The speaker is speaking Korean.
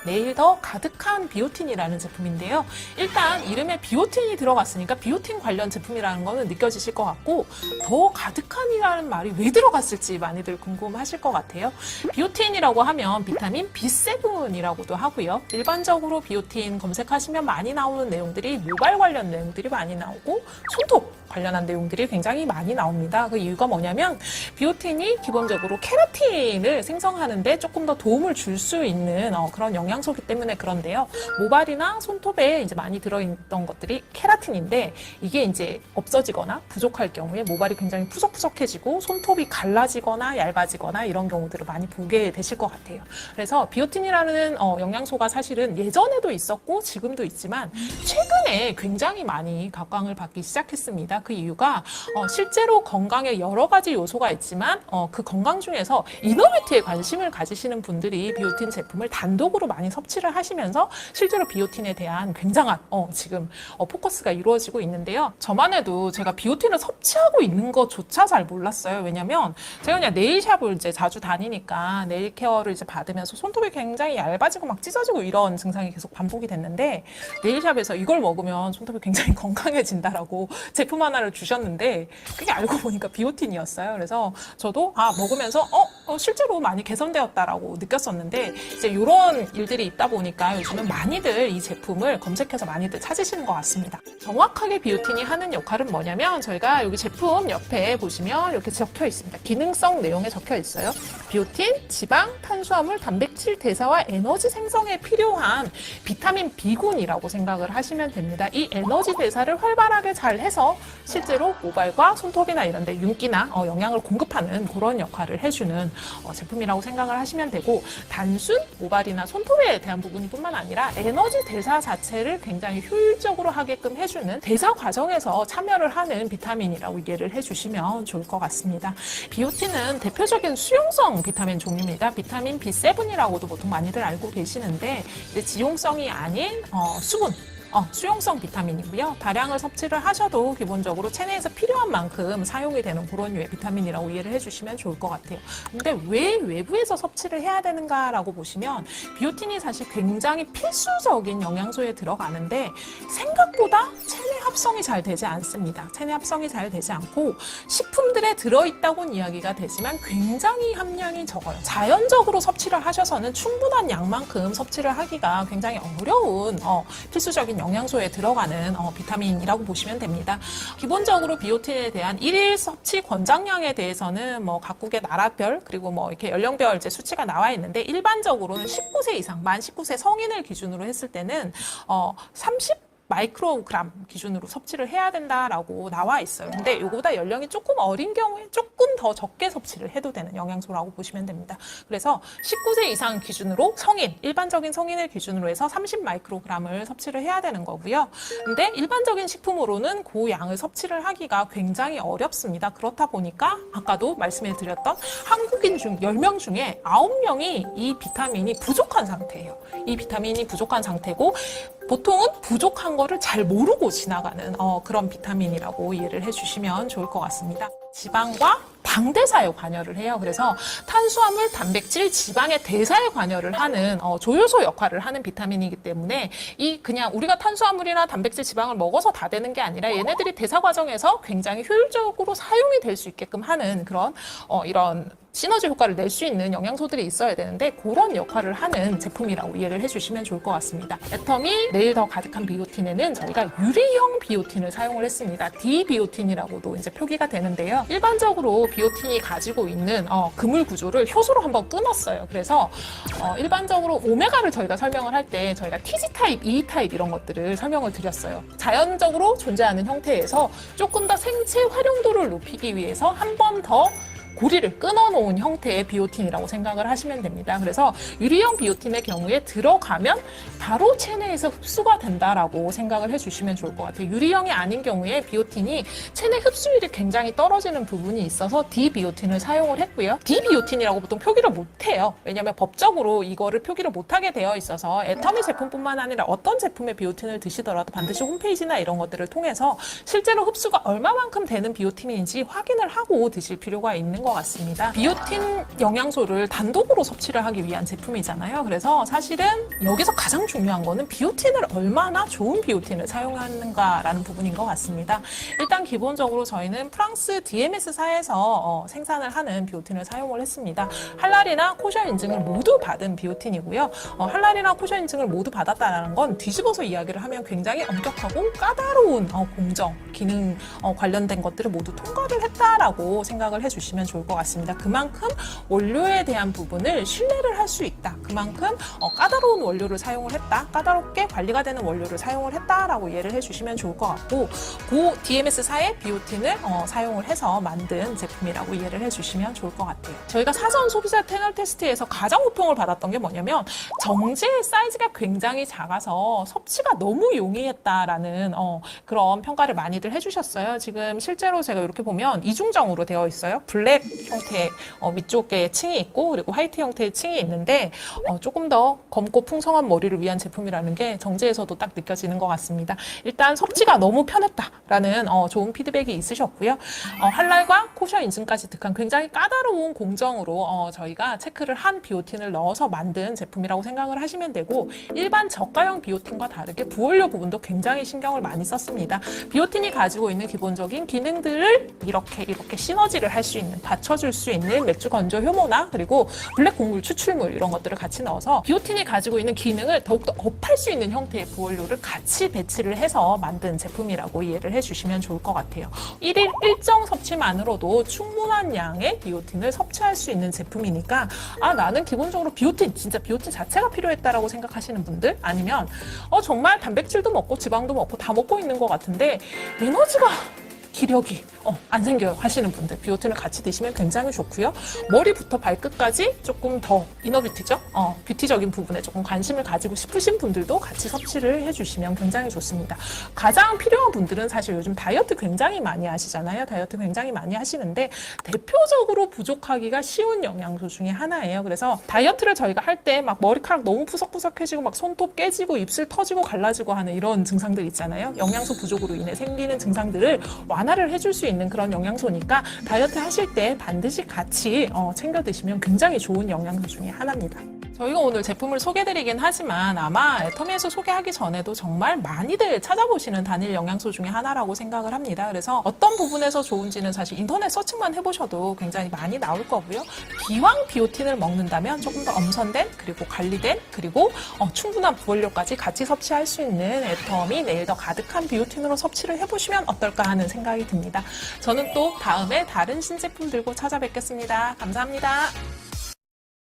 내일 더 가득한 비오틴이라는 제품인데요. 일단 이름에 비오틴이 들어갔으니까 비오틴 관련 제품이라는 거는 느껴지실 것 같고, 더 가득한이라는 말이 왜 들어갔을지 많이들 궁금하실 것 같아요. 비오틴이라고 하면 비타민 B7이라고도 하고요. 일반적으로 비오틴 검색하시면 많이 나오는 내용들이 모발 관련 내용들이 많이 나오고 손톱 관련한 내용들이 굉장히 많이 나옵니다. 그 이유가 뭐냐면 비오틴이 기본적으로 케라틴을 생성하는데 조금 더 도움을 줄 수 있는 그런 영양소이기 때문에 그런데요. 모발이나 손톱에 이제 많이 들어있던 것들이 케라틴인데 이게 이제 없어지거나 부족할 경우에 모발이 굉장히 푸석푸석해지고 손톱이 갈라지거나 얇아지거나 이런 경우들을 많이 보게 되실 것 같아요. 그래서 비오틴이라는 영양소가 사실은 예전에도 있었고 지금도 있지만 최근에 굉장히 많이 각광을 받기 시작했습니다. 그 이유가 실제로 건강에 여러 가지 요소가 있지만 그 건강 중에서 이너뷰티에 관심을 가지시는 분들이 비오틴 제품을 단독으로 많이 섭취를 하시면서 실제로 비오틴에 대한 굉장한 지금 포커스가 이루어지고 있는데요. 저만 해도 제가 비오틴을 섭취하고 있는 것조차 잘 몰랐어요. 왜냐면 제가 그냥 네일샵을 이제 자주 다니니까 네일 케어를 이제 받으면서 손톱이 굉장히 얇아지고 막 찢어지고 이런 증상이 계속 반복이 됐는데 네일샵에서 이걸 먹으면 손톱이 굉장히 건강해진다라고 제품 하나를 주셨는데 그게 알고 보니까 비오틴이었어요. 그래서 저도 먹으면서 실제로 많이 개선되었다라고 느꼈었는데 이제 이런 일들이 있다 보니까 요즘은 많이들 이 제품을 검색해서 많이들 찾으시는 것 같습니다. 정확하게 비오틴이 하는 역할은 뭐냐면 저희가 여기 제품 옆에 보시면 이렇게 적혀 있습니다. 기능성 내용에 적혀 있어요. 비오틴, 지방, 탄수화물, 단백질 대사와 에너지 생성에 필요한 비타민 B군이라고 생각을 하시면 됩니다. 이 에너지 대사를 활발하게 잘 해서 실제로 모발과 손톱이나 이런 데 윤기나 영양을 공급하는 그런 역할을 해주는 제품이라고 생각을 하시면 되고 단순 모발이나 손톱에 대한 부분뿐만 아니라 에너지 대사 자체를 굉장히 효율적으로 하게끔 해주는 대사 과정에서 참여를 하는 비타민이라고 이해를 해주시면 좋을 것 같습니다. 비오틴은 대표적인 수용성 비타민 종류입니다. 비타민 B7이라고도 보통 많이들 알고 계시는데 지용성이 아닌 수분 수용성 비타민이고요. 다량을 섭취를 하셔도 기본적으로 체내에서 필요한 만큼 사용이 되는 그런 류의 비타민이라고 이해를 해주시면 좋을 것 같아요. 근데 왜 외부에서 섭취를 해야 되는가라고 보시면 비오틴이 사실 굉장히 필수적인 영양소에 들어가는데 생각보다 체내 합성이 잘 되지 않습니다. 체내 합성이 잘 되지 않고 식품들에 들어있다고는 이야기가 되지만 굉장히 함량이 적어요. 자연적으로 섭취를 하셔서는 충분한 양만큼 섭취를 하기가 굉장히 어려운 필수적인 영양소에 들어가는 비타민이라고 보시면 됩니다. 기본적으로 비오틴에 대한 일일 섭취 권장량에 대해서는 각국의 나라별 그리고 이렇게 연령별 이제 수치가 나와 있는데 일반적으로는 19세 이상, 만 19세 성인을 기준으로 했을 때는 30 마이크로그램 기준으로 섭취를 해야 된다라고 나와 있어요. 근데 이거보다 연령이 조금 어린 경우에 조금 더 적게 섭취를 해도 되는 영양소라고 보시면 됩니다. 그래서 19세 이상 기준으로 일반적인 성인을 기준으로 해서 30 마이크로그램을 섭취를 해야 되는 거고요. 근데 일반적인 식품으로는 그 양을 섭취를 하기가 굉장히 어렵습니다. 그렇다 보니까 아까도 말씀해 드렸던 한국인 중 10명 중에 9명이 이 비타민이 부족한 상태예요. 이 비타민이 부족한 상태고 보통은 부족한 거를 잘 모르고 지나가는 그런 비타민이라고 이해를 해주시면 좋을 것 같습니다. 지방과 당 대사에 관여를 해요. 그래서 탄수화물, 단백질, 지방의 대사에 관여를 하는 조효소 역할을 하는 비타민이기 때문에 그냥 우리가 탄수화물이나 단백질, 지방을 먹어서 다 되는 게 아니라 얘네들이 대사 과정에서 굉장히 효율적으로 사용이 될 수 있게끔 하는 그런 이런 시너지 효과를 낼 수 있는 영양소들이 있어야 되는데 그런 역할을 하는 제품이라고 이해를 해주시면 좋을 것 같습니다. 애터미 내일 더 가득한 비오틴에는 저희가 유리형 비오틴을 사용을 했습니다. D비오틴이라고도 이제 표기가 되는데요. 일반적으로 비오틴이 가지고 있는 그물 구조를 효소로 한번 끊었어요. 그래서 일반적으로 오메가를 저희가 설명을 할 때 저희가 TG 타입, E 타입 이런 것들을 설명을 드렸어요. 자연적으로 존재하는 형태에서 조금 더 생체 활용도를 높이기 위해서 한 번 더 고리를 끊어놓은 형태의 비오틴이라고 생각을 하시면 됩니다. 그래서 유리형 비오틴의 경우에 들어가면 바로 체내에서 흡수가 된다라고 생각을 해주시면 좋을 것 같아요. 유리형이 아닌 경우에 비오틴이 체내 흡수율이 굉장히 떨어지는 부분이 있어서 D비오틴을 사용을 했고요. D비오틴이라고 보통 표기를 못해요. 왜냐하면 법적으로 이거를 표기를 못하게 되어 있어서 애터미 제품뿐만 아니라 어떤 제품의 비오틴을 드시더라도 반드시 홈페이지나 이런 것들을 통해서 실제로 흡수가 얼마만큼 되는 비오틴인지 확인을 하고 드실 필요가 있는 것 같습니다. 비오틴 영양소를 단독으로 섭취를 하기 위한 제품이잖아요. 그래서 사실은 여기서 가장 중요한 거는 비오틴을 얼마나 좋은 비오틴을 사용하는가라는 부분인 것 같습니다. 일단 기본적으로 저희는 프랑스 DMS사에서 생산을 하는 비오틴을 사용을 했습니다. 할랄이나 코셔 인증을 모두 받은 비오틴이고요. 할랄이나 코셔 인증을 모두 받았다는 건 뒤집어서 이야기를 하면 굉장히 엄격하고 까다로운 공정, 기능 관련된 것들을 모두 통과를 했다라고 생각을 해주시면 좋을 것 같습니다. 그만큼 원료에 대한 부분을 신뢰를 할 수 있다. 그만큼 까다로운 원료를 사용을 했다. 까다롭게 관리가 되는 원료를 사용을 했다라고 이해를 해주시면 좋을 것 같고, 고 DMS사의 비오틴을 사용을 해서 만든 제품이라고 이해를 해주시면 좋을 것 같아요. 저희가 사전 소비자 패널 테스트에서 가장 호평을 받았던 게 뭐냐면 정제의 사이즈가 굉장히 작아서 섭취가 너무 용이했다라는 그런 평가를 많이들 해주셨어요. 지금 실제로 제가 이렇게 보면 이중정으로 되어 있어요. 블랙 형태의 위쪽에 층이 있고 그리고 화이트 형태의 층이 있는데 조금 더 검고 풍성한 머리를 위한 제품이라는 게 정제에서도 딱 느껴지는 것 같습니다. 일단 섭취가 너무 편했다라는 좋은 피드백이 있으셨고요. 할랄과 코셔 인증까지 득한 굉장히 까다로운 공정으로 저희가 체크를 한 비오틴을 넣어서 만든 제품이라고 생각을 하시면 되고, 일반 저가형 비오틴과 다르게 부원료 부분도 굉장히 신경을 많이 썼습니다. 비오틴이 가지고 있는 기본적인 기능들을 이렇게 시너지를 할 수 있는, 받쳐줄 수 있는 맥주 건조 효모나 그리고 블랙 곡물 추출물 이런 것들을 같이 넣어서 비오틴이 가지고 있는 기능을 더욱더 업할 수 있는 형태의 부원료를 같이 배치를 해서 만든 제품이라고 이해를 해주시면 좋을 것 같아요. 1일 일정 섭취만으로도 충분한 양의 비오틴을 섭취할 수 있는 제품이니까 나는 기본적으로 비오틴, 진짜 비오틴 자체가 필요했다라고 생각하시는 분들, 아니면 정말 단백질도 먹고 지방도 먹고 다 먹고 있는 것 같은데 에너지가 기력이 안 생겨요 하시는 분들, 비오틴을 같이 드시면 굉장히 좋고요. 머리부터 발끝까지 조금 더 이너뷰티죠. 뷰티적인 부분에 조금 관심을 가지고 싶으신 분들도 같이 섭취를 해주시면 굉장히 좋습니다. 가장 필요한 분들은 사실 요즘 다이어트 굉장히 많이 하시잖아요. 다이어트 굉장히 많이 하시는데 대표적으로 부족하기가 쉬운 영양소 중에 하나예요. 그래서 다이어트를 저희가 할 때 막 머리카락 너무 푸석푸석해지고 막 손톱 깨지고 입술 터지고 갈라지고 하는 이런 증상들 있잖아요. 영양소 부족으로 인해 생기는 증상들을 완화를 해줄 수 있는 그런 영양소니까 다이어트 하실 때 반드시 같이 챙겨 드시면 굉장히 좋은 영양소 중에 하나입니다. 저희가 오늘 제품을 소개드리긴 하지만 아마 애터미에서 소개하기 전에도 정말 많이들 찾아보시는 단일 영양소 중에 하나라고 생각을 합니다. 그래서 어떤 부분에서 좋은지는 사실 인터넷 서칭만 해보셔도 굉장히 많이 나올 거고요. 기왕 비오틴을 먹는다면 조금 더 엄선된 그리고 관리된 그리고 충분한 부원료까지 같이 섭취할 수 있는 애터미 내일 더 가득한 비오틴으로 섭취를 해보시면 어떨까 하는 생각이 듭니다. 저는 또 다음에 다른 신제품 들고 찾아뵙겠습니다. 감사합니다.